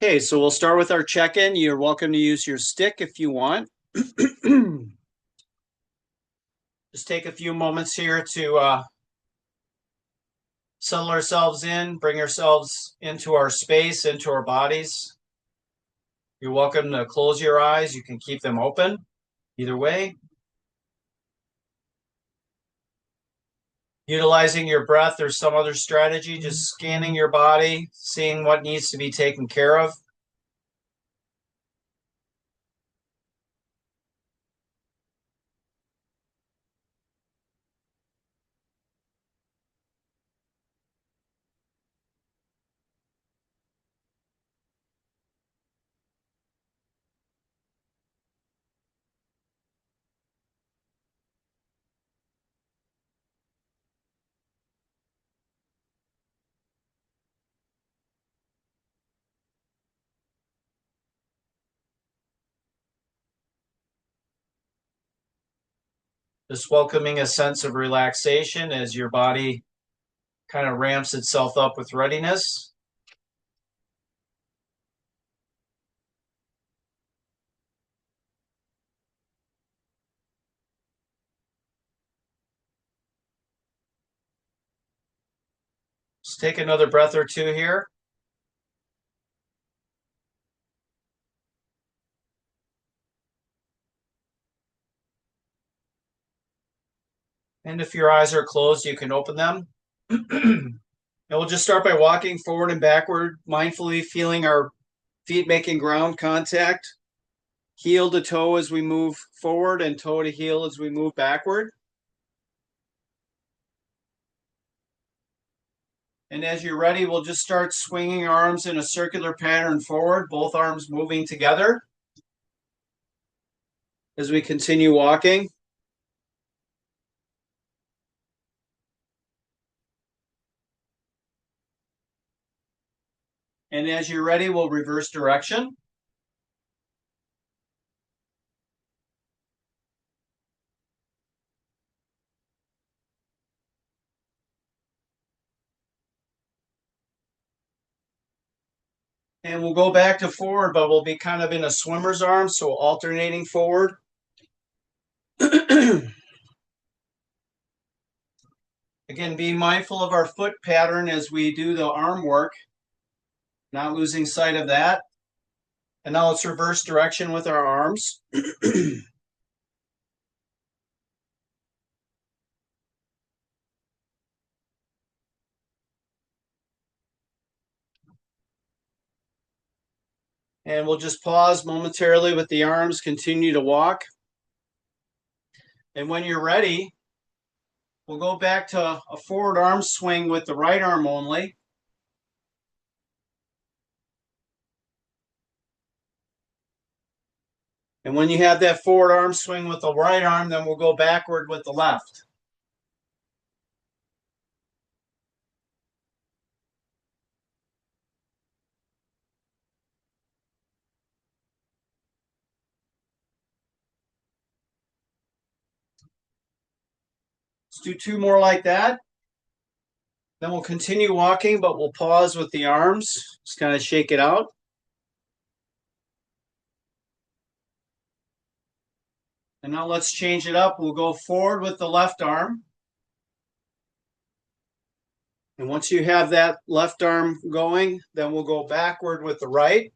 Okay, so we'll start with our check-in. You're welcome to use your stick if you want. Just take a few moments here to settle ourselves in, bring ourselves into our space, into our bodies. You're welcome to close your eyes. You can keep them open, either way. Utilizing your breath or some other strategy, just scanning your body, seeing what needs to be taken care of. Just welcoming a sense of relaxation as your body kind of ramps itself up with readiness. Just take another breath or two here. And if your eyes are closed, you can open them. And we'll just start by walking forward and backward, mindfully feeling our feet making ground contact, heel to toe as we move forward and toe to heel as we move backward. And as you're ready, we'll just start swinging arms in a circular pattern forward, both arms moving together as we continue walking. And as you're ready, we'll reverse direction. And we'll go back to forward, but we'll be kind of in a swimmer's arm, so alternating forward. Again, being mindful of our foot pattern as we do the arm work, not losing sight of that. And now let's reverse direction with our arms. And we'll just pause momentarily with the arms, continue to walk. And when you're ready, we'll go back to a forward arm swing with the right arm only. And when you have that forward arm swing with the right arm, then we'll go backward with the left. Let's do two more like that. Then we'll continue walking, but we'll pause with the arms. Just kind of shake it out. And now let's change it up. We'll go forward with the left arm. And once you have that left arm going, then we'll go backward with the right.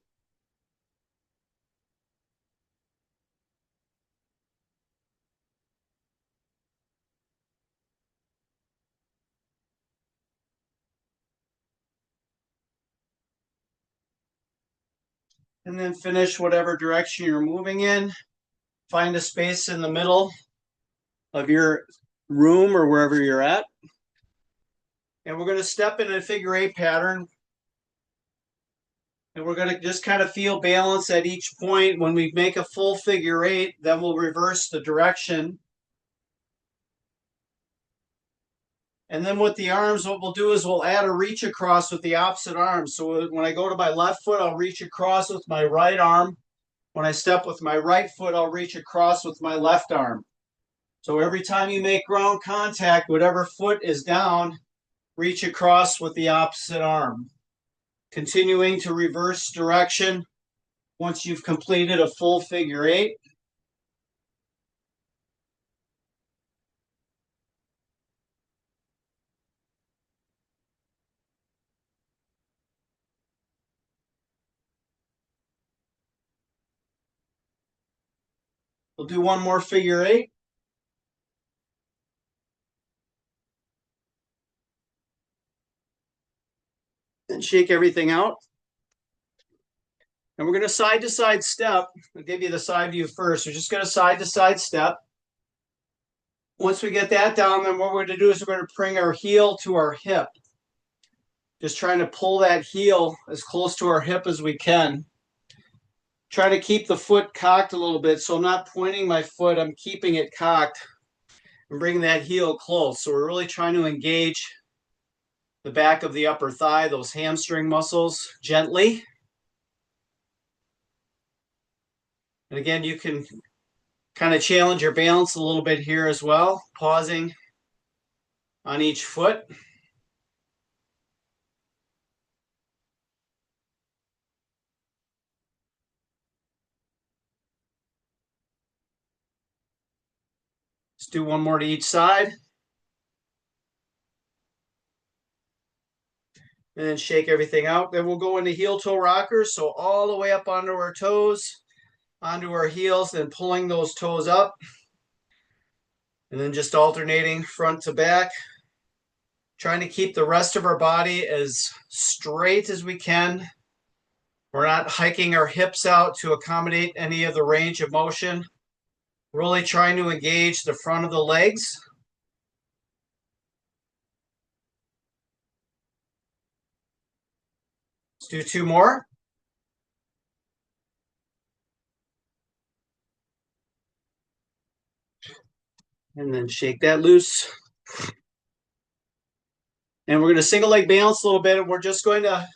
And then finish whatever direction you're moving in. Find a space in the middle of your room or wherever you're at. And we're going to step in a figure eight pattern. And we're going to just kind of feel balance at each point. When we make a full figure eight, then we'll reverse the direction. And then with the arms, what we'll do is we'll add a reach across with the opposite arm. So when I go to my left foot, I'll reach across with my right arm. When I step with my right foot, I'll reach across with my left arm. So every time you make ground contact, whatever foot is down, reach across with the opposite arm. Continuing to reverse direction once you've completed a full figure eight. We'll do one more figure eight. And shake everything out. And we're going to side to side step. I'll give you the side view first. We're just going to side to side step. Once we get that down, then what we're going to do is we're going to bring our heel to our hip. Just trying to pull that heel as close to our hip as we can. Try to keep the foot cocked a little bit. So I'm not pointing my foot, I'm keeping it cocked and bringing that heel close. So we're really trying to engage the back of the upper thigh, those hamstring muscles, gently. And again, you can kind of challenge your balance a little bit here as well, pausing on each foot. Let's do one more to each side. And then shake everything out. Then we'll go into heel toe rockers. So all the way up onto our toes, onto our heels, then pulling those toes up. And then just alternating front to back. Trying to keep the rest of our body as straight as we can. We're not hiking our hips out to accommodate any of the range of motion. Really trying to engage the front of the legs. Let's do two more. And then shake that loose. And we're going to single leg balance a little bit, and we're just going to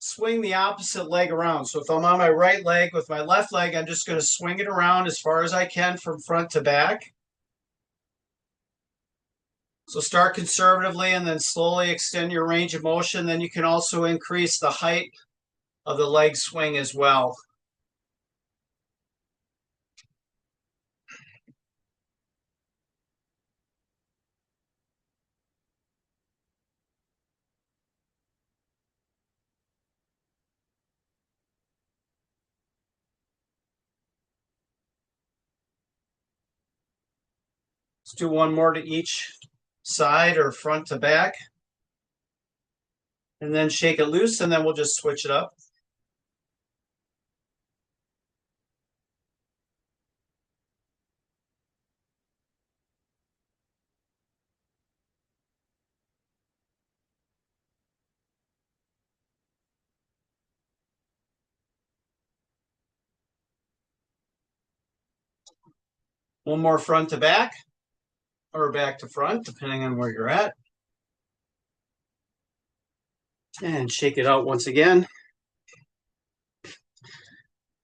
swing the opposite leg around. So if I'm on my right leg with my left leg, I'm just going to swing it around as far as I can from front to back. So start conservatively and then slowly extend your range of motion. Then you can also increase the height of the leg swing as well. Let's do one more to each side or front to back. And then shake it loose, and then we'll just switch it up. One more front to back or back to front, depending on where you're at. And shake it out once again.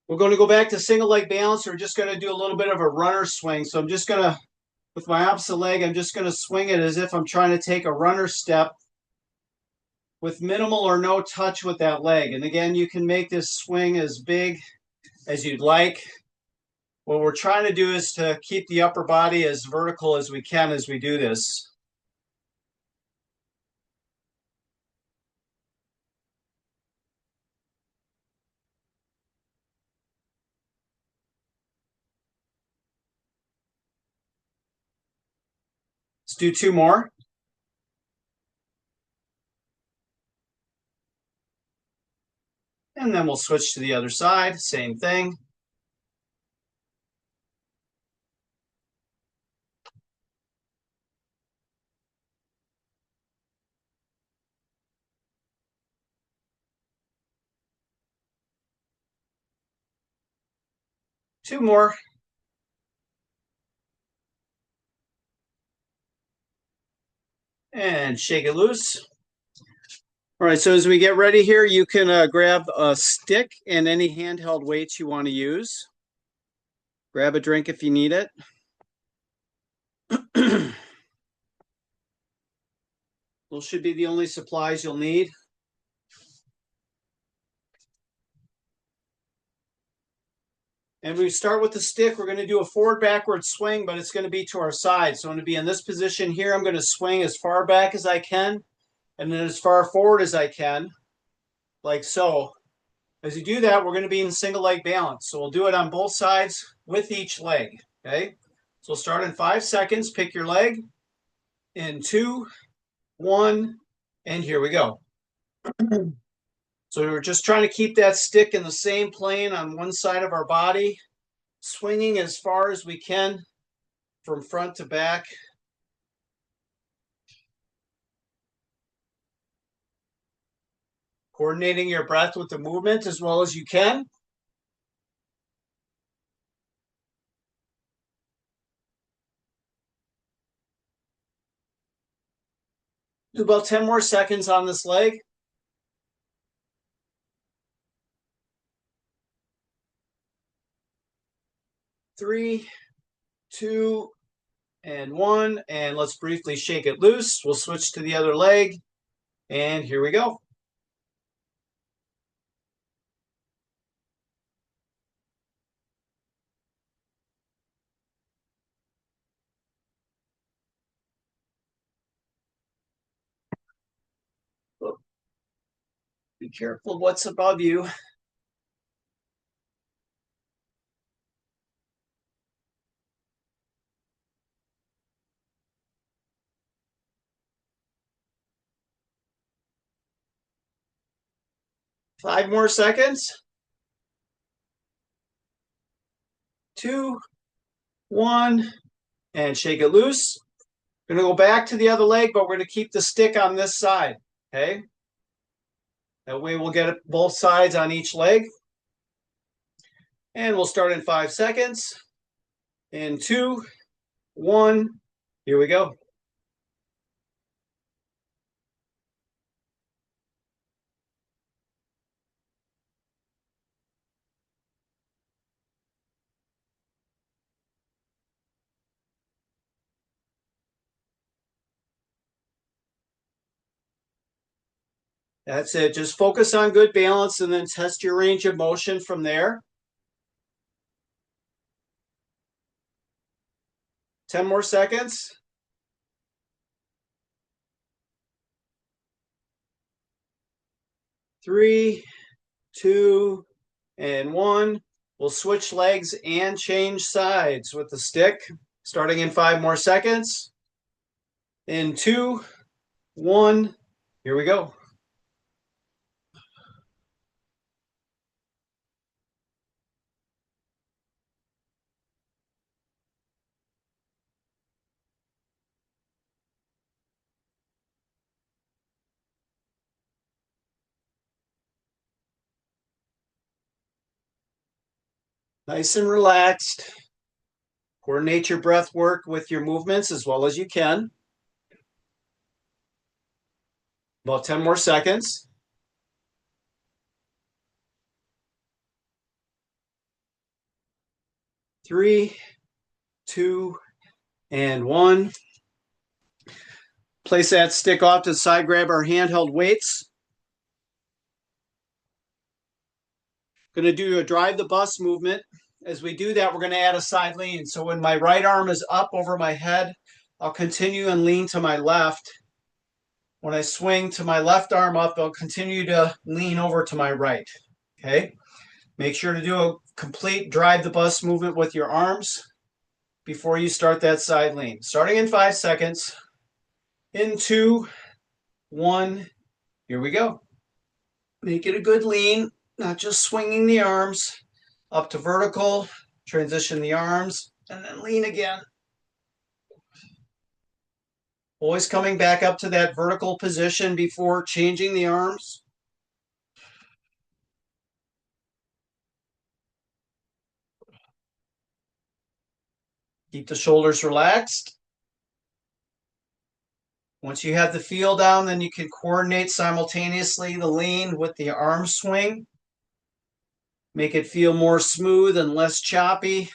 We're going to go back to single leg balance. We're just going to do a little bit of a runner swing. So I'm just going to, with my opposite leg, I'm just going to swing it as if I'm trying to take a runner step with minimal or no touch with that leg. And again, you can make this swing as big as you'd like. What we're trying to do is to keep the upper body as vertical as we can as we do this. Let's do two more. And then we'll switch to the other side, same thing. Two more. And shake it loose. All right, so as we get ready here, you can grab a stick and any handheld weights you want to use. Grab a drink if you need it. Those should be the only supplies you'll need. And we start with the stick. We're going to do a forward backward swing, but it's going to be to our side. So I'm going to be in this position here. I'm going to swing as far back as I can and then as far forward as I can, like so. As you do that, we're going to be in single leg balance. So we'll do it on both sides with each leg. Okay. So we'll start in 5 seconds. Pick your leg. In 2, 1, and here we go. So we're just trying to keep that stick in the same plane on one side of our body, swinging as far as we can from front to back. Coordinating your breath with the movement as well as you can. Do about 10 more seconds on this leg. 3, 2, and 1. And let's briefly shake it loose. We'll switch to the other leg. And here we go. Be careful what's above you. Five more seconds. 2, 1, and shake it loose. We're going to go back to the other leg, but we're going to keep the stick on this side. Okay. That way we'll get both sides on each leg. And we'll start in 5 seconds. In 2, 1, here we go. That's it. Just focus on good balance and then test your range of motion from there. 10 more seconds. 3, 2, and 1. We'll switch legs and change sides with the stick, starting in 5 more seconds. In 2, 1, here we go. Nice and relaxed. Coordinate your breath work with your movements as well as you can. About 10 more seconds. 3, 2, and 1. Place that stick off to the side, grab our handheld weights. Going to do a drive the bus movement. As we do that, we're going to add a side lean. So when my right arm is up over my head, I'll continue and lean to my left. When I swing to my left arm up, I'll continue to lean over to my right. Okay. Make sure to do a complete drive the bus movement with your arms before you start that side lean. Starting in 5 seconds. In 2, 1, here we go. Make it a good lean, not just swinging the arms up to vertical, transition the arms, and then lean again. Always coming back up to that vertical position before changing the arms. Keep the shoulders relaxed. Once you have the feel down, then you can coordinate simultaneously the lean with the arm swing. Make it feel more smooth and less choppy.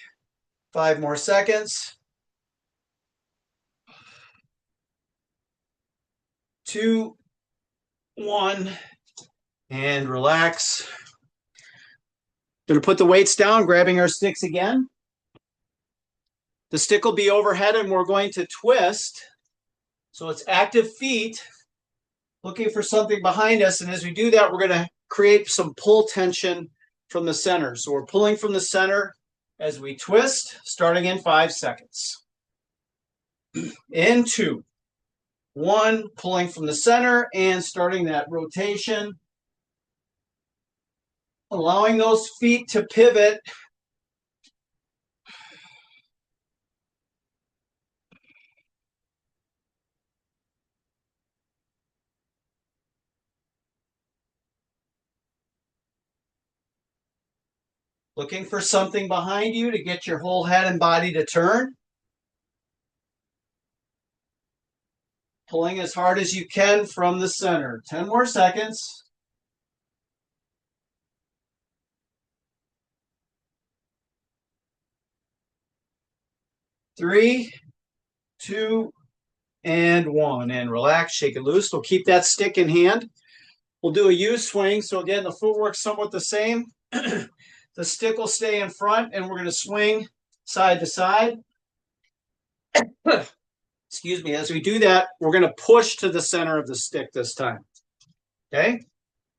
5 more seconds. 2, 1, and relax. Going to put the weights down, grabbing our sticks again. The stick will be overhead and we're going to twist. So it's active feet, looking for something behind us. And as we do that, we're going to create some pull tension from the center. So we're pulling from the center as we twist, starting in 5 seconds. In 2, 1, pulling from the center and starting that rotation. Allowing those feet to pivot. Looking for something behind you to get your whole head and body to turn. Pulling as hard as you can from the center. 10 more seconds. 3, 2, and 1. And relax, shake it loose. We'll keep that stick in hand. We'll do a U swing. So again, the footwork's somewhat the same. The stick will stay in front and we're going to swing side to side. Excuse me. As we do that, we're going to push to the center of the stick this time. Okay,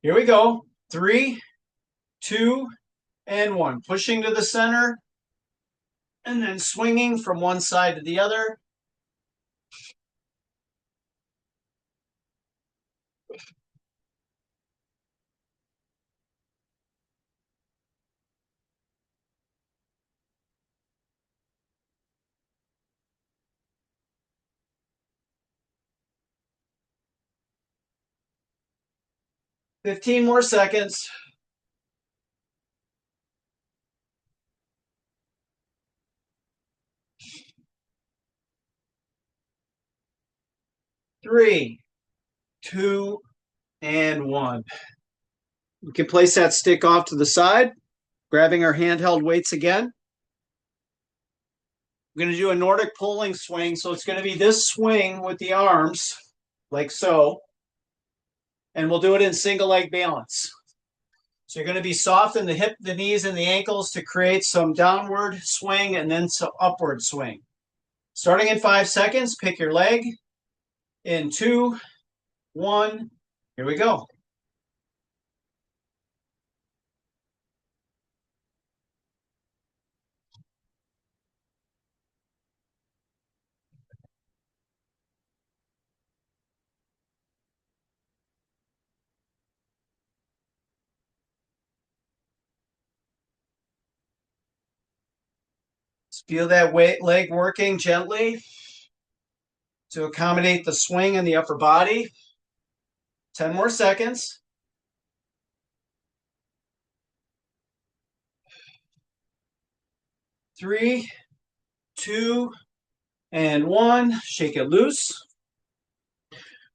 here we go. 3, 2, and 1. Pushing to the center and then swinging from one side to the other. Fifteen more seconds. 3, 2, and 1. We can place that stick off to the side, grabbing our handheld weights again. We're going to do a Nordic Poling swing. So it's going to be this swing with the arms, like so. And we'll do it in single leg balance. So you're going to be soft in the hip, the knees, and the ankles to create some downward swing and then some upward swing. Starting in 5 seconds, pick your leg. In 2, 1, here we go. Feel that leg working gently to accommodate the swing in the upper body. 10 more seconds. 3, 2, and 1. Shake it loose.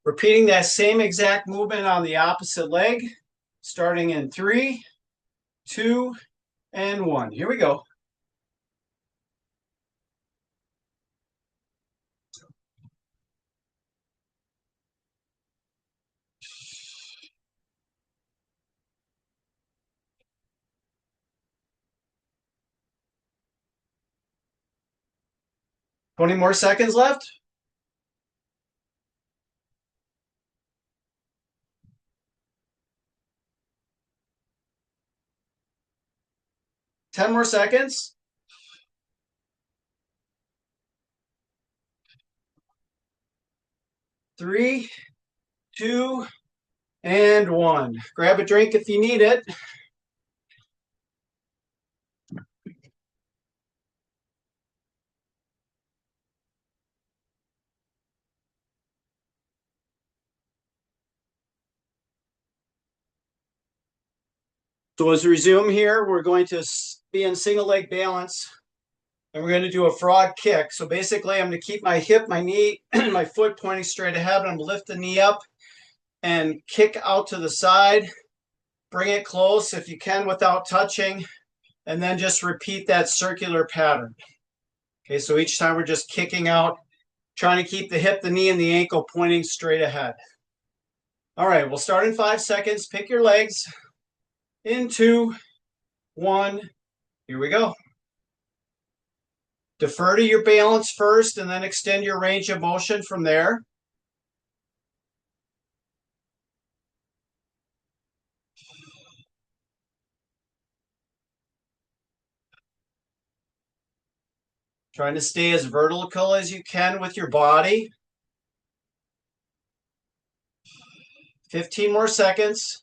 Repeating that same exact movement on the opposite leg, starting in 3, 2, and 1. Here we go. Twenty more seconds left. Ten more seconds. 3, 2, and 1. Grab a drink if you need it. So as we resume here, we're going to be in single leg balance and we're going to do a frog kick. So basically I'm going to keep my hip, my knee, and my foot pointing straight ahead. I'm going to lift the knee up and kick out to the side. Bring it close if you can without touching, and then just repeat that circular pattern. Okay, so each time we're just kicking out, trying to keep the hip, the knee, and the ankle pointing straight ahead. All right, we'll start in 5 seconds. Pick your legs. In 2, 1. Here we go. Defer to your balance first and then extend your range of motion from there. Trying to stay as vertical as you can with your body. 15 more seconds.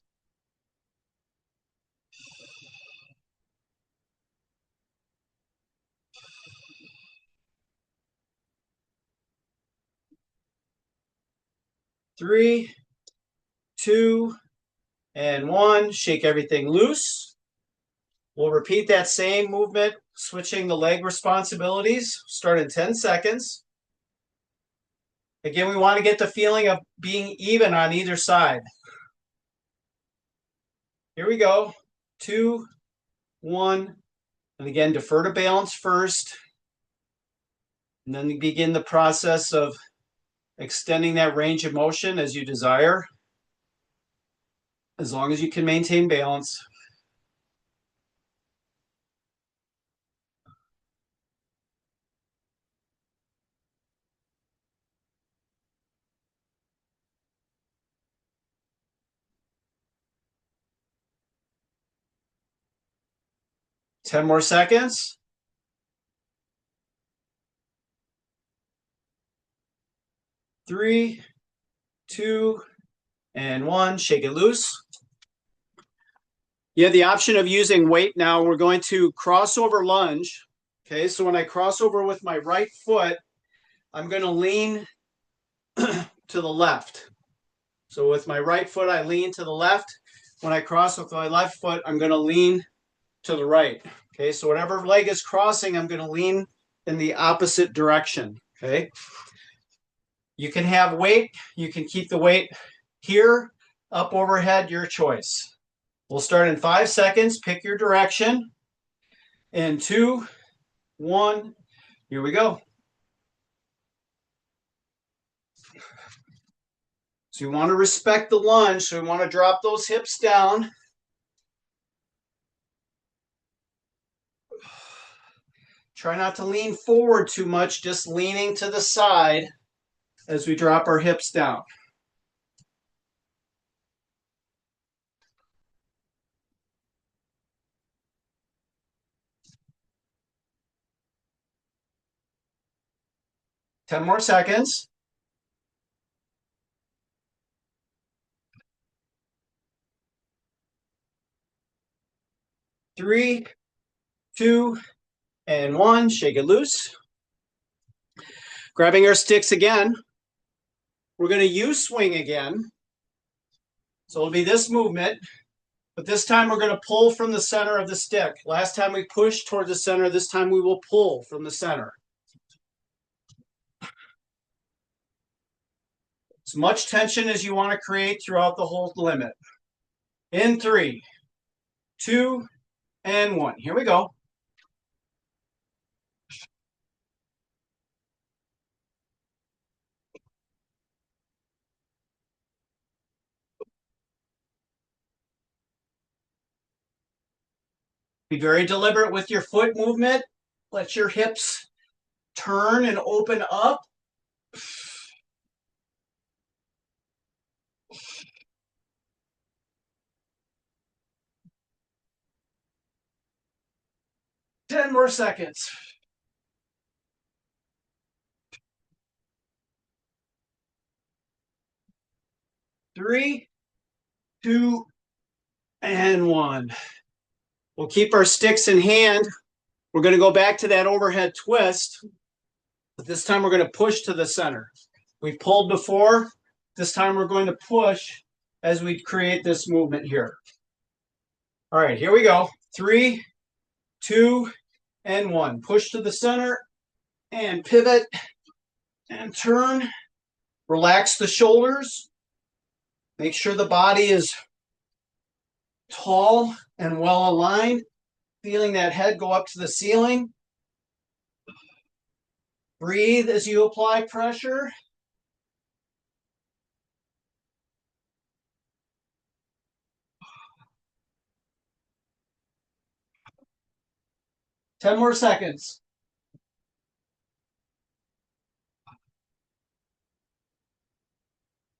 Three, 2, and 1. Shake everything loose. We'll repeat that same movement, switching the leg responsibilities. Start in 10 seconds. Again, we want to get the feeling of being even on either side. Here we go. 2, 1. And again, defer to balance first. And then begin the process of extending that range of motion as you desire, as long as you can maintain balance. Ten more seconds. 3, 2, and 1. Shake it loose. You have the option of using weight now. We're going to crossover lunge. Okay, so when I cross over with my right foot, I'm going to lean to the left. So with my right foot, I lean to the left. When I cross with my left foot, I'm going to lean to the right. Okay, so whatever leg is crossing, I'm going to lean in the opposite direction. Okay, you can have weight. You can keep the weight here, up overhead, your choice. We'll start in 5 seconds. Pick your direction. In 2, 1, here we go. So you want to respect the lunge. So we want to drop those hips down. Try not to lean forward too much, just leaning to the side as we drop our hips down. Ten more seconds. 3, 2, and 1. Shake it loose. Grabbing our sticks again. We're going to use swing again. So it'll be this movement, but this time we're going to pull from the center of the stick. Last time we pushed toward the center, this time we will pull from the center. As much tension as you want to create throughout the whole limit. In 3, 2, and 1. Here we go. Be very deliberate with your foot movement. Let your hips turn and open up. Ten more seconds. 3, 2, and 1. We'll keep our sticks in hand. We're going to go back to that overhead twist, but this time we're going to push to the center. We've pulled before. This time we're going to push as we create this movement here. All right, here we go. 3, 2, and 1. Push to the center and pivot and turn. Relax the shoulders. Make sure the body is tall and well aligned. Feeling that head go up to the ceiling. Breathe as you apply pressure. 10 more seconds.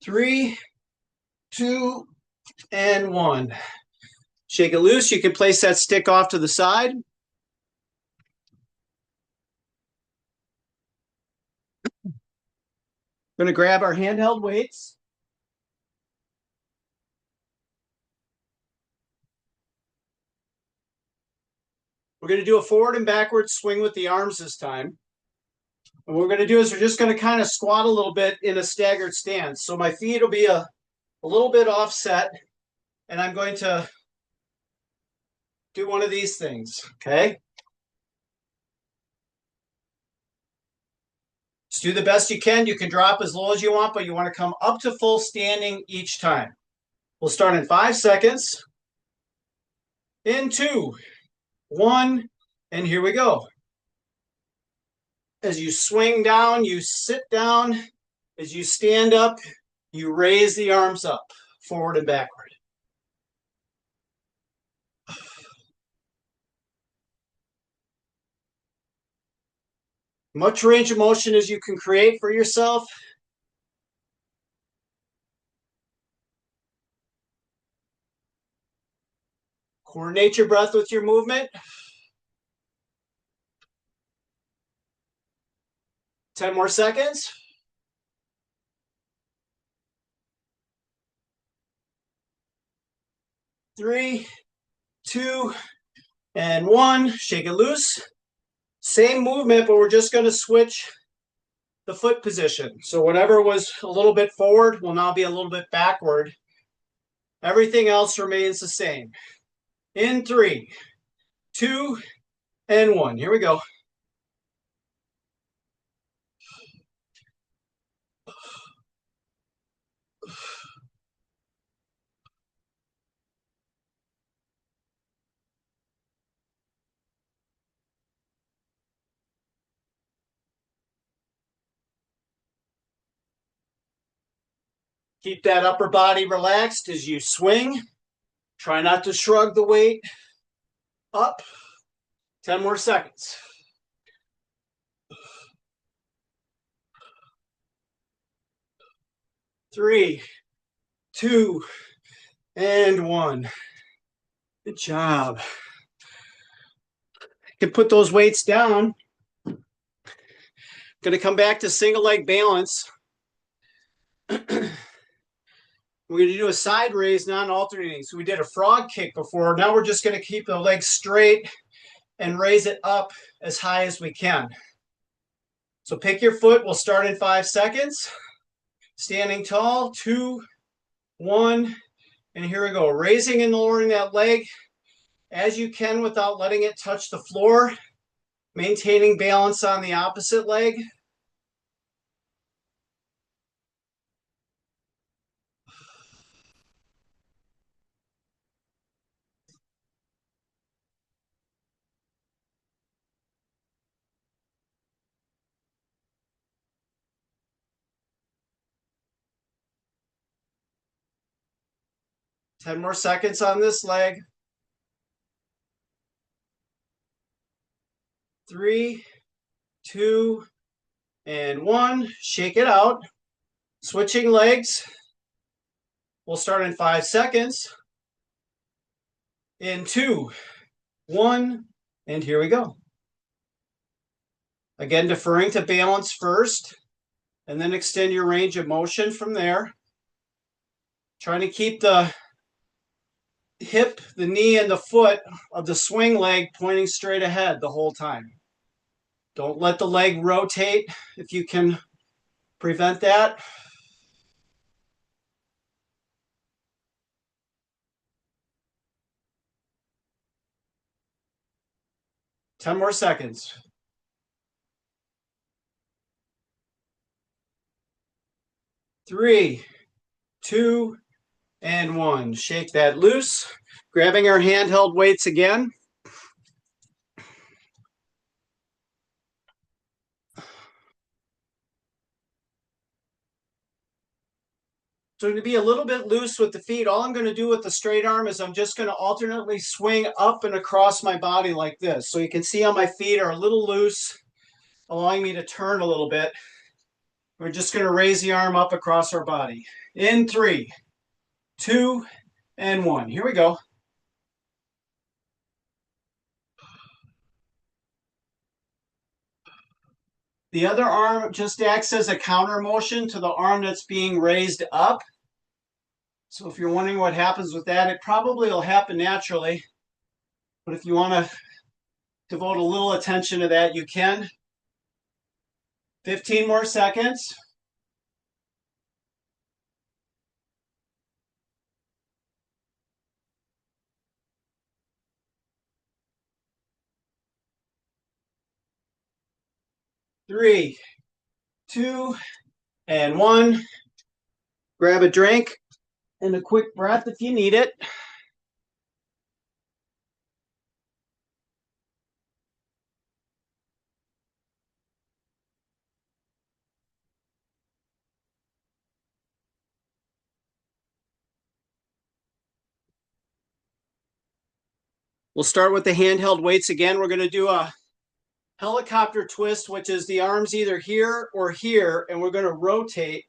3, 2, and 1. Shake it loose. You can place that stick off to the side. We're going to grab our handheld weights. We're going to do a forward and backward swing with the arms this time. And what we're going to do is we're just going to kind of squat a little bit in a staggered stance. So my feet will be a little bit offset, and I'm going to do one of these things, okay? Just do the best you can. You can drop as low as you want, but you want to come up to full standing each time. We'll start in 5 seconds. In 2, 1, and here we go. As you swing down, you sit down. As you stand up, you raise the arms up, forward and backward. Much range of motion as you can create for yourself. Coordinate your breath with your movement. 10 more seconds. 3, 2, and 1. Shake it loose. Same movement, but we're just going to switch the foot position. So whatever was a little bit forward will now be a little bit backward. Everything else remains the same. In 3, 2, and 1. Here we go. Keep that upper body relaxed as you swing. Try not to shrug the weight up. 10 more seconds. 3, 2, and 1. Good job. You can put those weights down. Going to come back to single leg balance. We're going to do a side raise, non-alternating. So we did a frog kick before. Now we're just going to keep the legs straight and raise it up as high as we can. So pick your foot. We'll start in 5 seconds. Standing tall, 2, 1, and here we go. Raising and lowering that leg as you can without letting it touch the floor. Maintaining balance on the opposite leg. Ten more seconds on this leg. 3, 2, and 1. Shake it out. Switching legs. We'll start in 5 seconds. In 2, 1, and here we go. Again, deferring to balance first, and then extend your range of motion from there. Trying to keep the hip, the knee, and the foot of the swing leg pointing straight ahead the whole time. Don't let the leg rotate if you can prevent that. Ten more seconds. 3, 2, and 1. Shake that loose. Grabbing our handheld weights again. So to be a little bit loose with the feet, all I'm going to do with the straight arm is I'm just going to alternately swing up and across my body like this. So you can see how my feet are a little loose, allowing me to turn a little bit. We're just going to raise the arm up across our body. In 3, 2, and 1. Here we go. The other arm just acts as a counter motion to the arm that's being raised up. So if you're wondering what happens with that, it probably will happen naturally. But if you want to devote a little attention to that, you can. 15 more seconds. Three, 2, and 1. Grab a drink and a quick breath if you need it. We'll start with the handheld weights again. We're going to do a helicopter twist, which is the arms either here or here, and we're going to rotate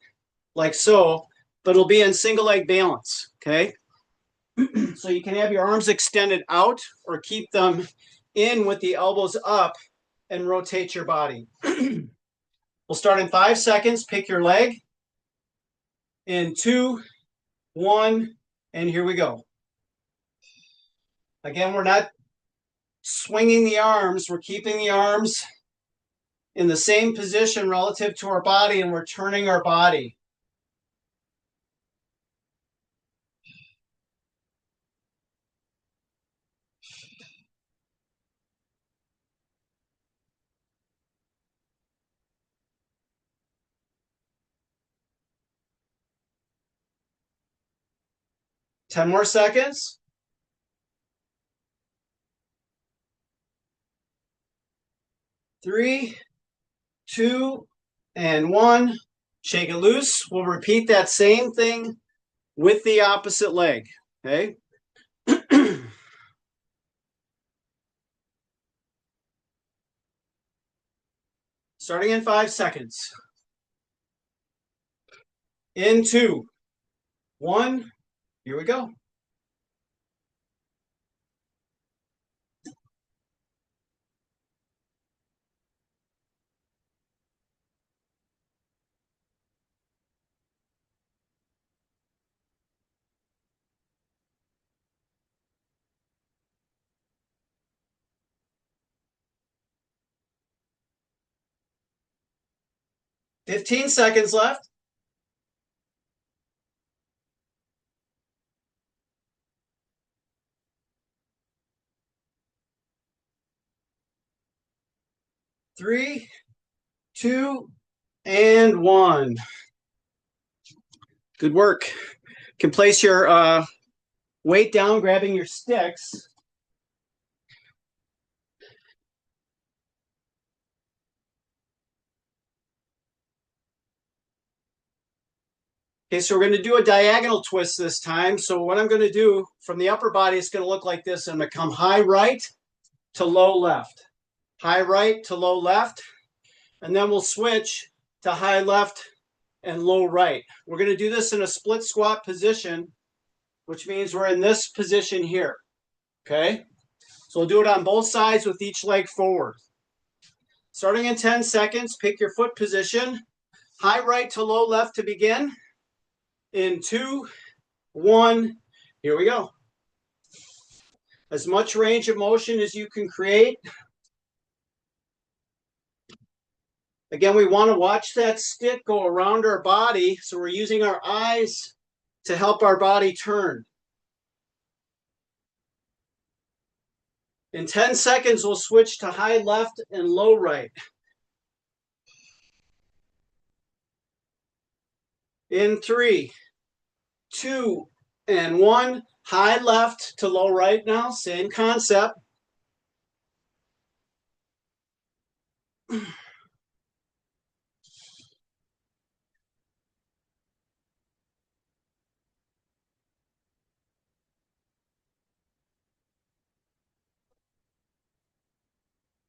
like so, but it'll be in single leg balance, okay? So you can have your arms extended out or keep them in with the elbows up and rotate your body. We'll start in 5 seconds. Pick your leg. In 2, 1, and here we go. Again, we're not swinging the arms. We're keeping the arms in the same position relative to our body, and we're turning our body. Ten more seconds. 3, 2, and 1. Shake it loose. We'll repeat that same thing with the opposite leg, okay? Starting in 5 seconds. In 2, 1, here we go. Fifteen seconds left. 3, 2, and 1. Good work. You can place your weight down, grabbing your sticks. Okay, so we're going to do a diagonal twist this time. So what I'm going to do from the upper body, it's going to look like this. I'm going to come high right to low left. High right to low left. And then we'll switch to high left and low right. We're going to do this in a split squat position, which means we're in this position here. Okay? So we'll do it on both sides with each leg forward. Starting in 10 seconds, pick your foot position. High right to low left to begin. In 2, 1, here we go. As much range of motion as you can create. Again, we want to watch that stick go around our body, so we're using our eyes to help our body turn. In 10 seconds, we'll switch to high left and low right. In 3, 2, and 1. High left to low right now, same concept.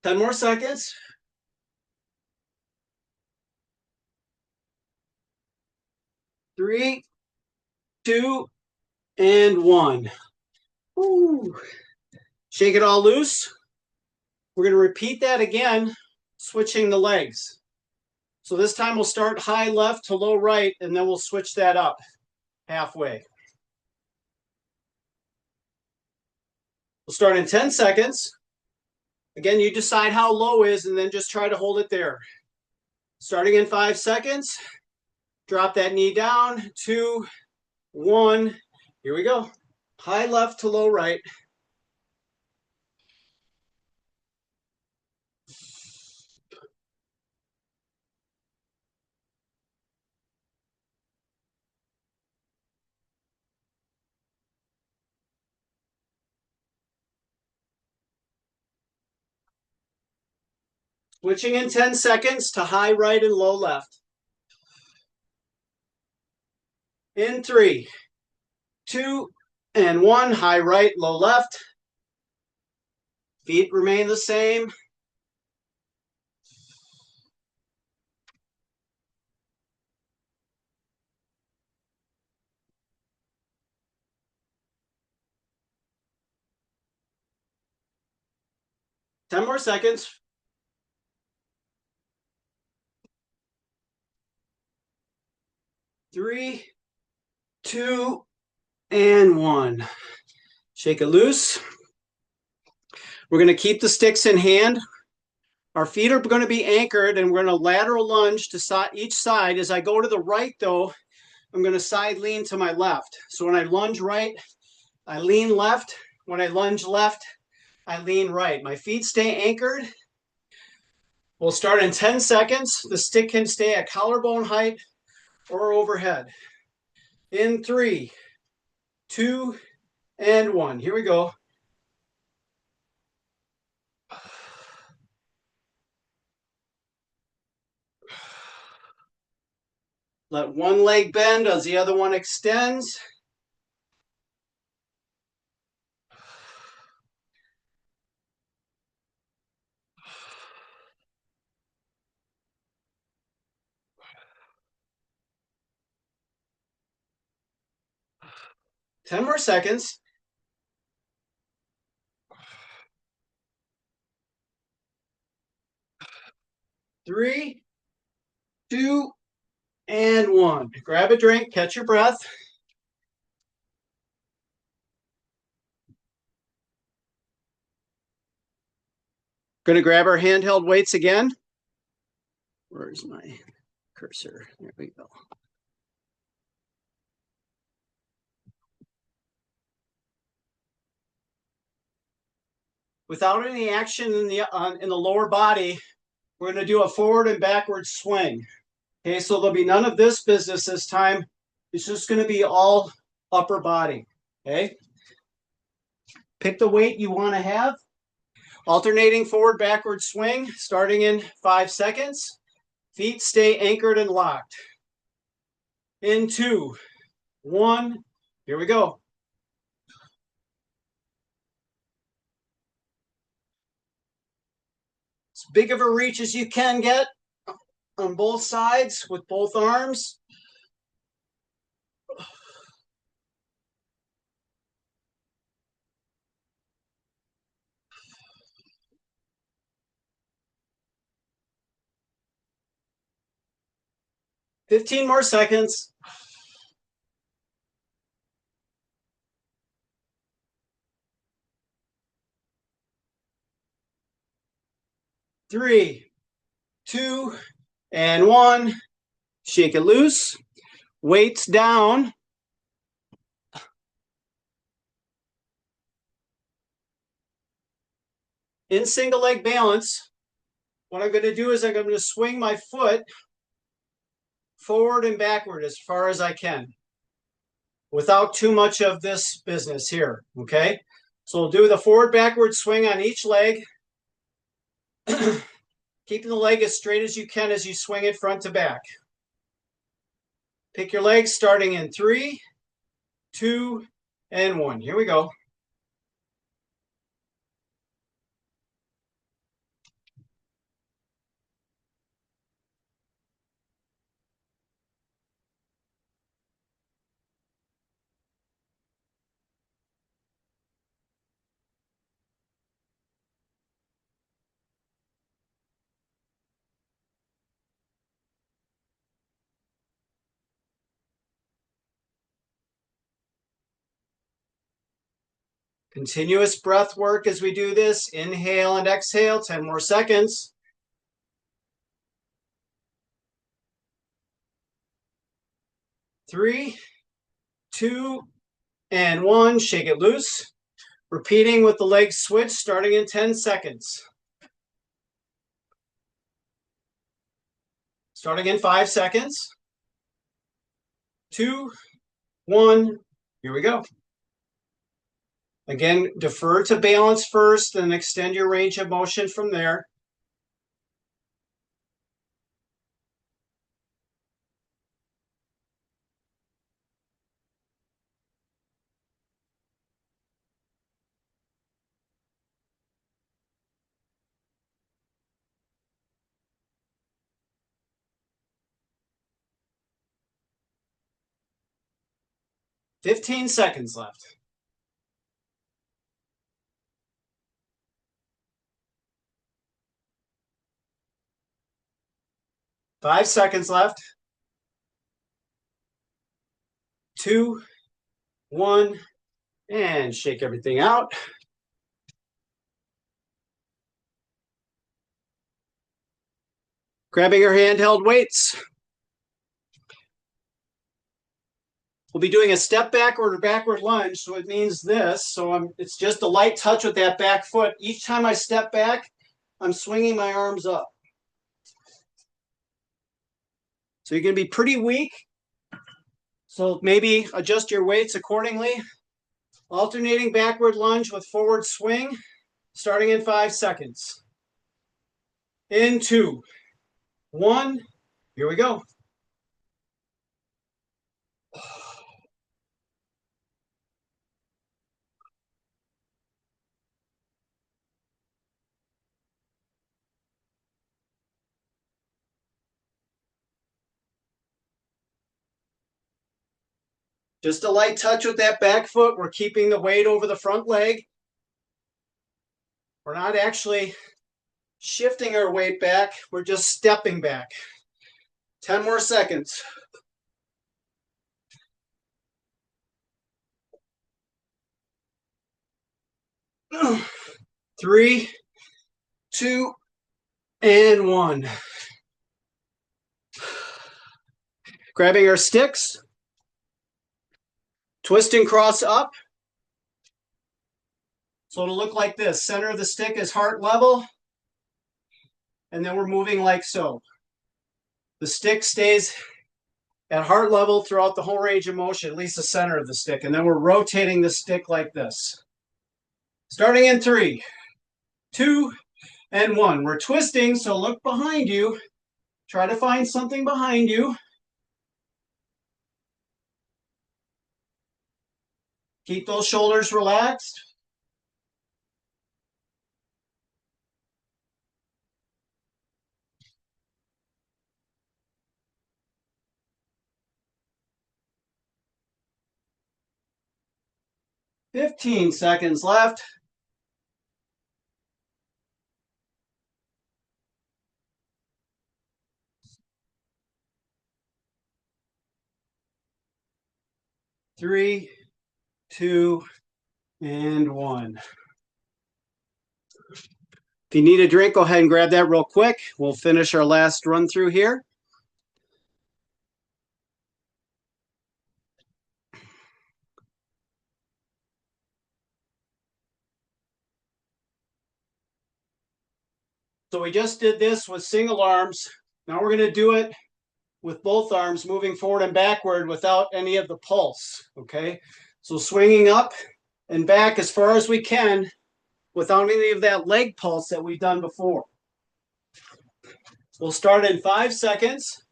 10 more seconds. 3, 2, and 1. Woo. Shake it all loose. We're going to repeat that again, switching the legs. So this time we'll start high left to low right, and then we'll switch that up halfway. We'll start in 10 seconds. Again, you decide how low is, and then just try to hold it there. Starting in 5 seconds. Drop that knee down. 2, 1. Here we go. High left to low right. Switching in 10 seconds to high right and low left. In 3, 2, and 1. High right, low left. Feet remain the same. Ten more seconds. 3, 2, and 1. Shake it loose. We're going to keep the sticks in hand. Our feet are going to be anchored, and we're going to lateral lunge to each side. As I go to the right, though, I'm going to side lean to my left. So when I lunge right, I lean left. When I lunge left, I lean right. My feet stay anchored. We'll start in 10 seconds. The stick can stay at collarbone height or overhead. In 3, 2, and 1. Here we go. Let one leg bend as the other one extends. Ten more seconds. 3, 2, and 1. Grab a drink, catch your breath. Going to grab our handheld weights again. Where's my cursor? There we go. Without any action in the lower body, we're going to do a forward and backward swing. Okay, so there'll be none of this business this time. It's just going to be all upper body. Okay. Pick the weight you want to have. Alternating forward, backward swing, starting in 5 seconds. Feet stay anchored and locked. In 2, 1. Here we go. As big of a reach as you can get on both sides with both arms. "15 more seconds. 3, 2, and 1. Shake it loose. Weights down. In single leg balance, what I'm going to do is I'm going to swing my foot forward and backward as far as I can without too much of this business here, okay? So we'll do the forward backward swing on each leg, keeping the leg as straight as you can as you swing it front to back. Pick your legs starting in 3, 2, and 1. Here we go. Continuous breath work as we do this. Inhale and exhale, 10 more seconds. 3, 2, and 1. Shake it loose. Repeating with the legs switch, starting in 10 seconds. Starting in 5 seconds. 2, 1. Here we go. Again, defer to balance first, then extend your range of motion from there. Fifteen seconds left. 5 seconds left. 2, 1, and shake everything out. Grabbing your handheld weights. We'll be doing a step backward or backward lunge, so it means this. So it's just a light touch with that back foot. Each time I step back, I'm swinging my arms up. So you're going to be pretty weak. So maybe adjust your weights accordingly. Alternating backward lunge with forward swing, starting in 5 seconds. In 2, 1, here we go. Just a light touch with that back foot. We're keeping the weight over the front leg. We're not actually shifting our weight back. We're just stepping back. 10 more seconds. 3, 2, and 1. Grabbing our sticks. Twist and cross up. So it'll look like this. Center of the stick is heart level. And then we're moving like so. The stick stays at heart level throughout the whole range of motion, at least the center of the stick. And then we're rotating the stick like this. Starting in 3, 2, and 1. We're twisting, so look behind you. Try to find something behind you. Keep those shoulders relaxed. Fifteen seconds left. 3, 2, and 1. If you need a drink, go ahead and grab that real quick. We'll finish our last run through here. So we just did this with single arms. Now we're going to do it with both arms moving forward and backward without any of the pulse, okay? So swinging up and back as far as we can without any of that leg pulse that we've done before. We'll start in 5 seconds.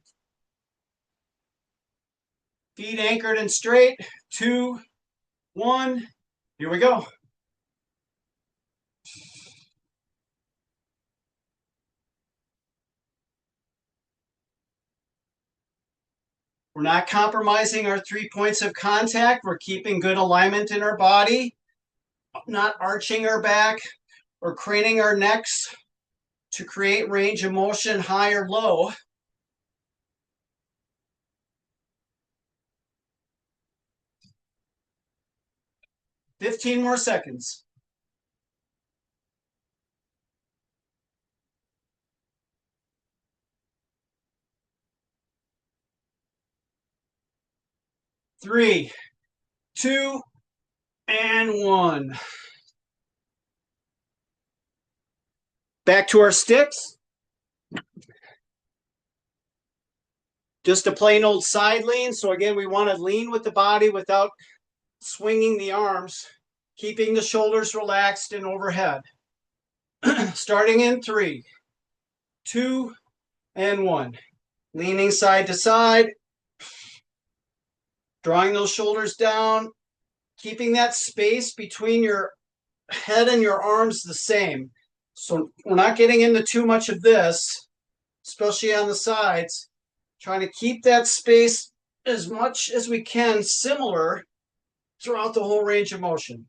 Feet anchored and straight. 2, 1. Here we go. We're not compromising our 3 points of contact. We're keeping good alignment in our body, not arching our back or craning our necks to create range of motion high or low. 15 more seconds. Three, two, and one. Back to our sticks. Just a plain old side lean. So again, we want to lean with the body without swinging the arms, keeping the shoulders relaxed and overhead. Starting in 3, 2, and 1. Leaning side to side, drawing those shoulders down, keeping that space between your head and your arms the same. So we're not getting into too much of this, especially on the sides. Trying to keep that space as much as we can similar throughout the whole range of motion.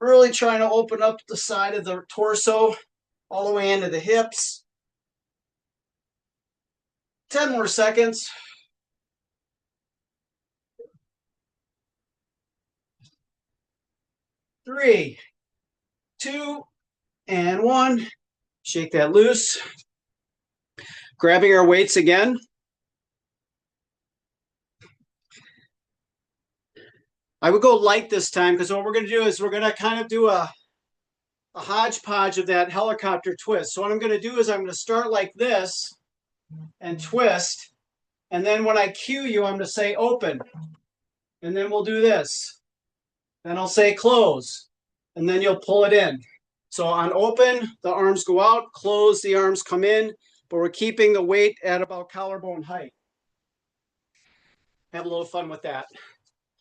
Really trying to open up the side of the torso all the way into the hips. 10 more seconds. 3, 2, and 1. Shake that loose. Grabbing our weights again. I would go light this time because what we're going to do is we're going to kind of do a hodgepodge of that helicopter twist. So what I'm going to do is I'm going to start like this and twist. And then when I cue you, I'm going to say open. And then we'll do this. Then I'll say close. And then you'll pull it in. So on open, the arms go out. Close, the arms come in. But we're keeping the weight at about collarbone height. Have a little fun with that.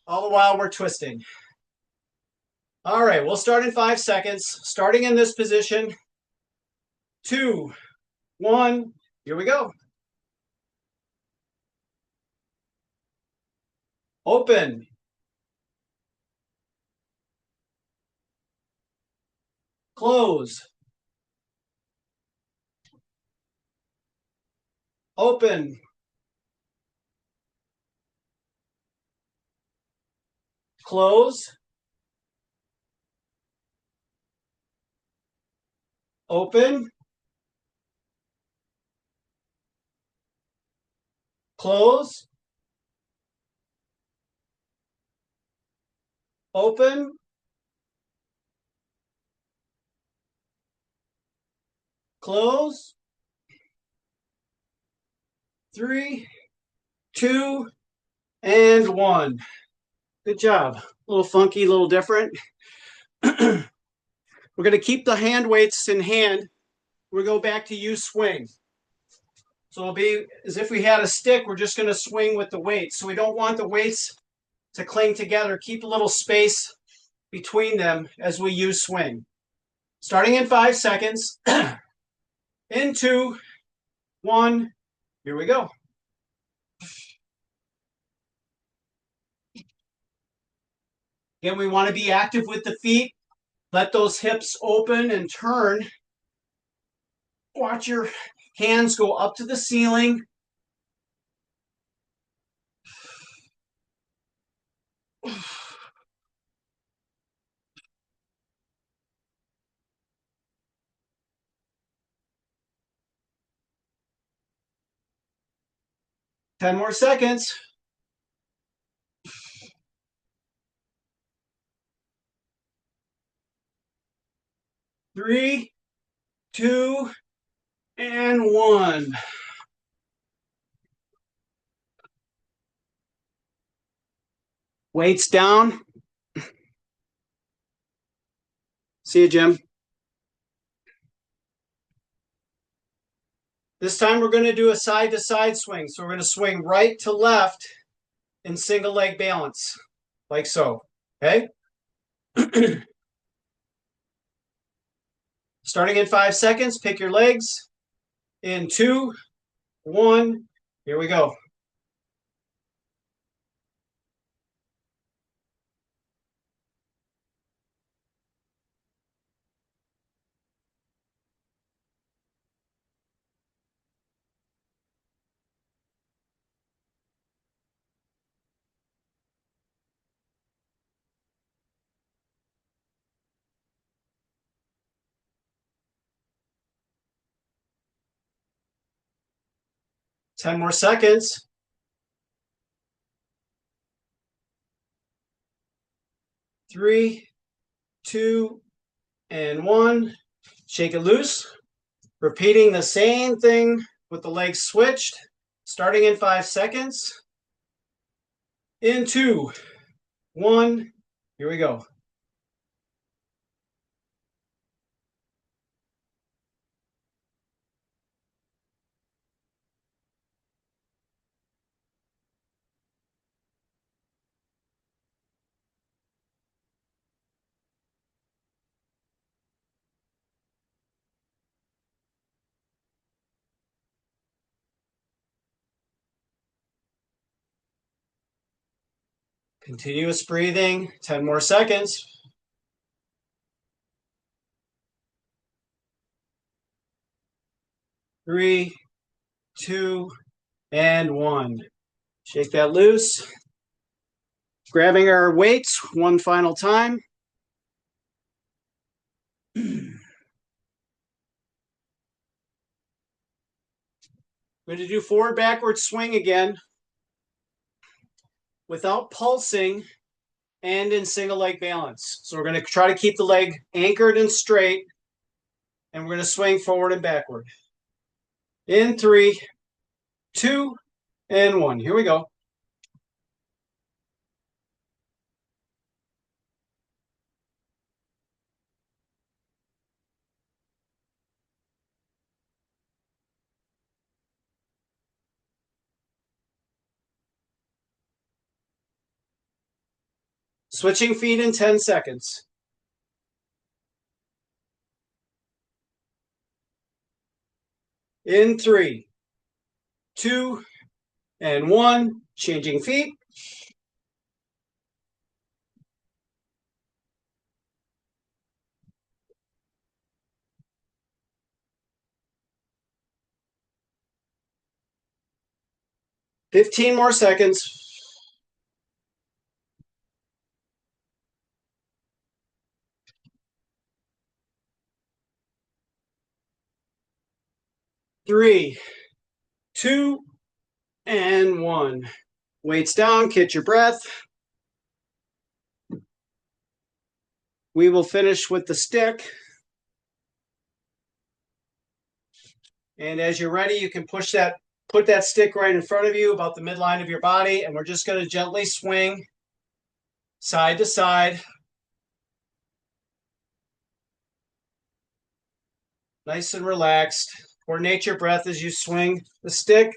All the while we're twisting. All right, we'll start in 5 seconds. Starting in this position. 2, 1, here we go. Open. Close. Open. Close. Open. Close. Open. Close. 3, 2, and 1. Good job. A little funky, a little different. We're going to keep the hand weights in hand. We'll go back to use swing. So it'll be as if we had a stick. We're just going to swing with the weights. So we don't want the weights to cling together. Keep a little space between them as we use swing. Starting in 5 seconds. In 2, 1. Here we go. Again, we want to be active with the feet. Let those hips open and turn. Watch your hands go up to the ceiling. Ten more seconds. 3, 2, and 1. Weights down. See you, Jim. This time we're going to do a side-to-side swing. So we're going to swing right to left in single leg balance, like so. Okay? Starting in 5 seconds, pick your legs. In 2, 1, here we go. 10 more seconds. 3, 2, and 1. Shake it loose. Repeating the same thing with the legs switched, starting in 5 seconds. In 2, 1. Here we go. Continuous breathing, 10 more seconds. 3, 2, and 1. Shake that loose. Grabbing our weights one final time. I'm going to do forward backward swing again without pulsing and in single leg balance. So we're going to try to keep the leg anchored and straight, and we're going to swing forward and backward. In 3, 2, and 1. Here we go. Switching feet in 10 seconds. In 3, 2, and 1. Changing feet. $15 more seconds. 3, 2, and 1. Weights down, catch your breath. We will finish with the stick. And as you're ready, you can put that stick right in front of you, about the midline of your body, and we're just going to gently swing side to side. Nice and relaxed. Coordinate your breath as you swing the stick.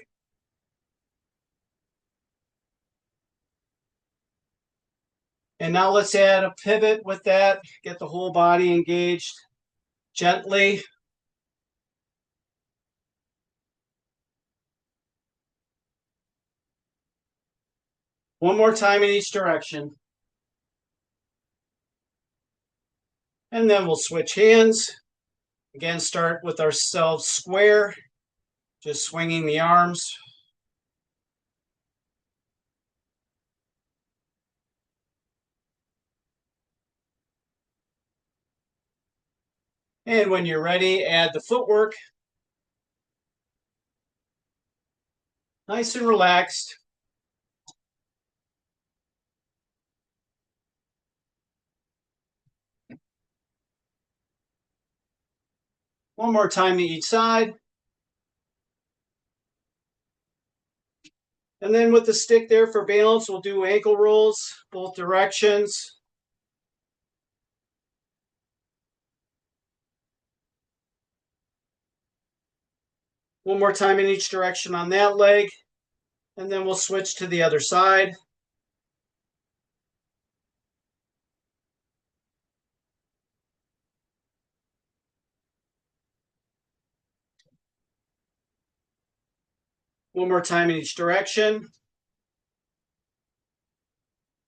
And now let's add a pivot with that. Get the whole body engaged gently. One more time in each direction. And then we'll switch hands. Again, start with ourselves square, just swinging the arms. And when you're ready, add the footwork. Nice and relaxed. One more time to each side. And then with the stick there for balance, we'll do ankle rolls, both directions. One more time in each direction on that leg. And then we'll switch to the other side. One more time in each direction.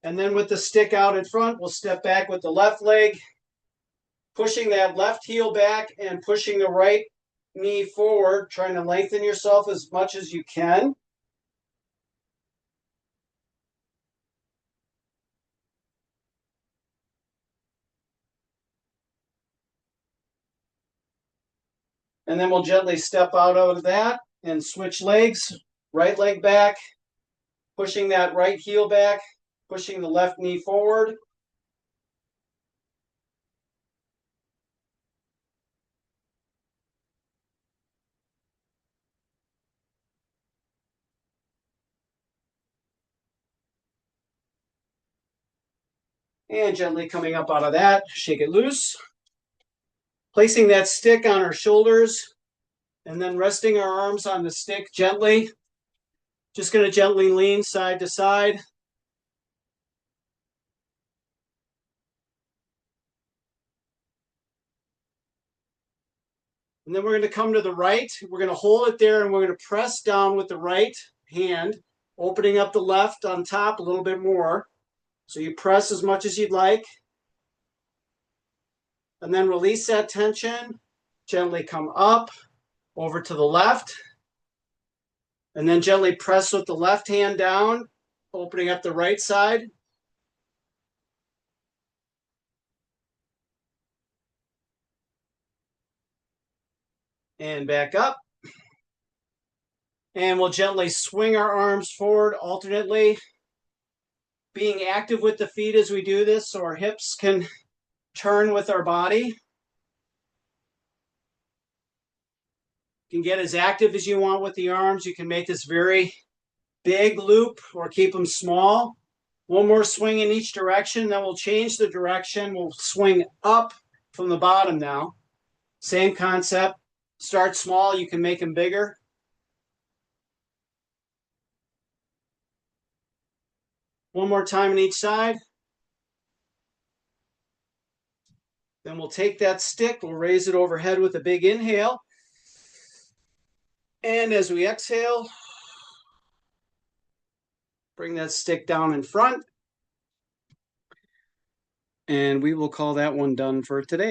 And then with the stick out in front, we'll step back with the left leg, pushing that left heel back and pushing the right knee forward, trying to lengthen yourself as much as you can. And then we'll gently step out of that and switch legs. Right leg back, pushing that right heel back, pushing the left knee forward. And gently coming up out of that, shake it loose. Placing that stick on our shoulders and then resting our arms on the stick gently. Just going to gently lean side to side. And then we're going to come to the right. We're going to hold it there and we're going to press down with the right hand, opening up the left on top a little bit more. So you press as much as you'd like. And then release that tension. Gently come up, over to the left. And then gently press with the left hand down, opening up the right side. And back up. And we'll gently swing our arms forward alternately, being active with the feet as we do this so our hips can turn with our body. You can get as active as you want with the arms. You can make this very big loop or keep them small. One more swing in each direction, then we'll change the direction. We'll swing up from the bottom now. Same concept. Start small, you can make them bigger. One more time on each side. Then we'll take that stick, we'll raise it overhead with a big inhale. And as we exhale, bring that stick down in front. And we will call that one done for today.